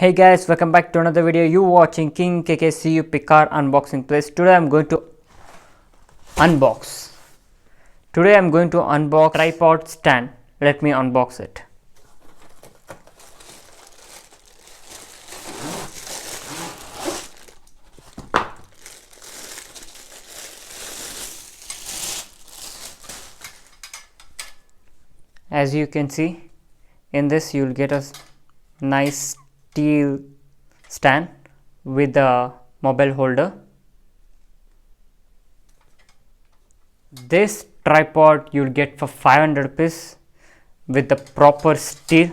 Hey guys, welcome back to another video. You watching King KK C.U.P car unboxing place. Today I'm going to unbox tripod stand. Let me unbox it. As you can see, in this you'll get a nice steel stand with a mobile holder. This tripod you'll get for 500 rupees with the proper steel,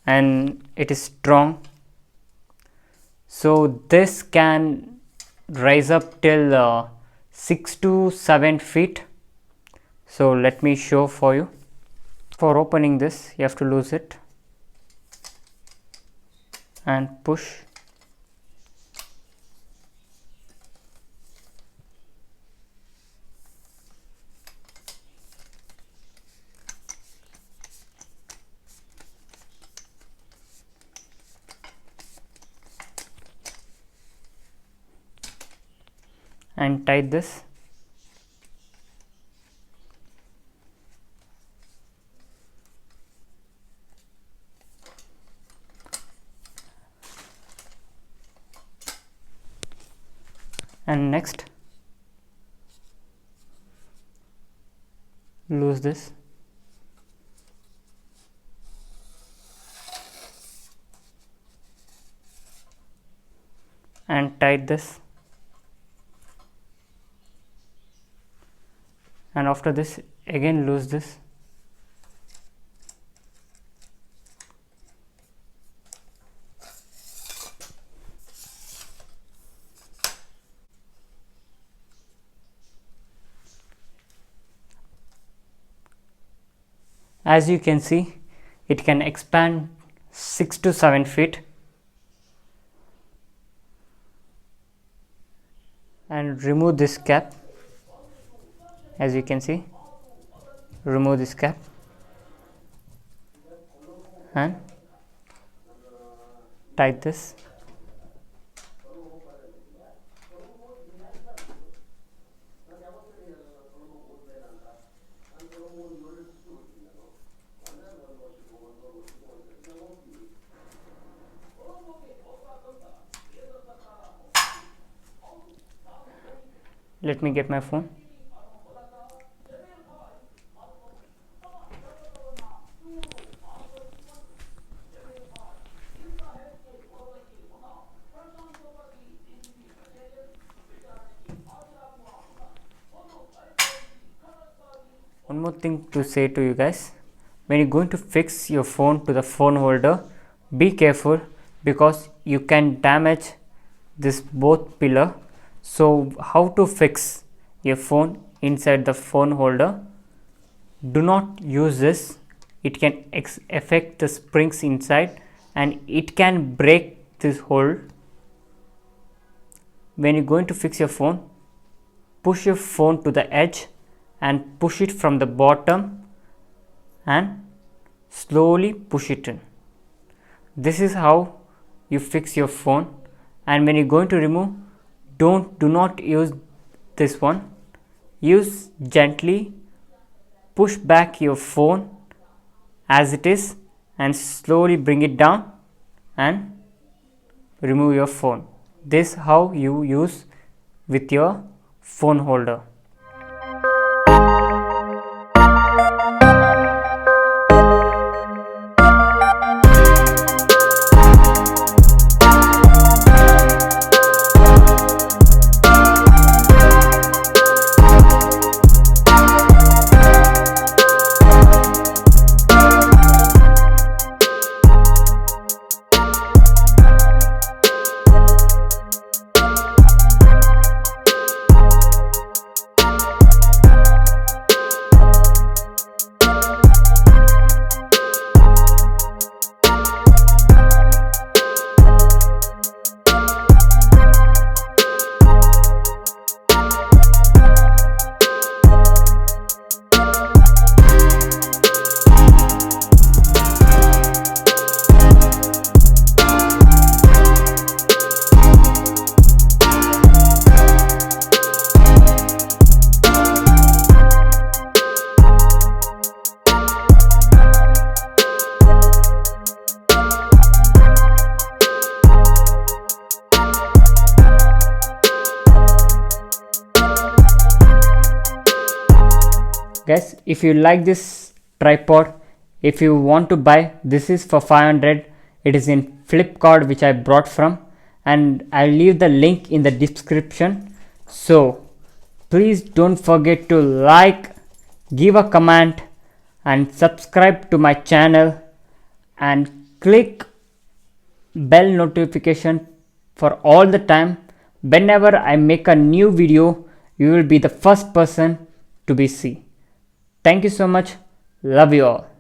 and it is strong, so this can rise up till 6 to 7 feet. So let me show for you. For opening this, you have to lose it and push. And tight this. And next, loose this. And tight this. And after this, again loose this. As you can see, it can expand 6 to 7 feet. And remove this cap. As you can see, remove this cap and tight this. Let me get my phone. One more thing to say to you guys: when you're going to fix your phone to the phone holder, be careful, because you can damage this both pillar. So how to fix your phone inside the phone holder? Do not use this. It can affect the springs inside and it can break this hole. When you're going to fix your phone, push your phone to the edge and push it from the bottom and slowly push it in. This is how you fix your phone. And when you're going to remove, do not use this one. Use gently, push back your phone as it is and slowly bring it down and remove your phone. This is how you use with your phone holder. Guys, if you like this tripod, if you want to buy, this is for 500. It is in Flipkart, which I brought from, and I'll leave the link in the description. So please don't forget to like, give a comment and subscribe to my channel and click bell notification for all the time. Whenever I make a new video, you will be the first person to be seen. Thank you so much. Love you all.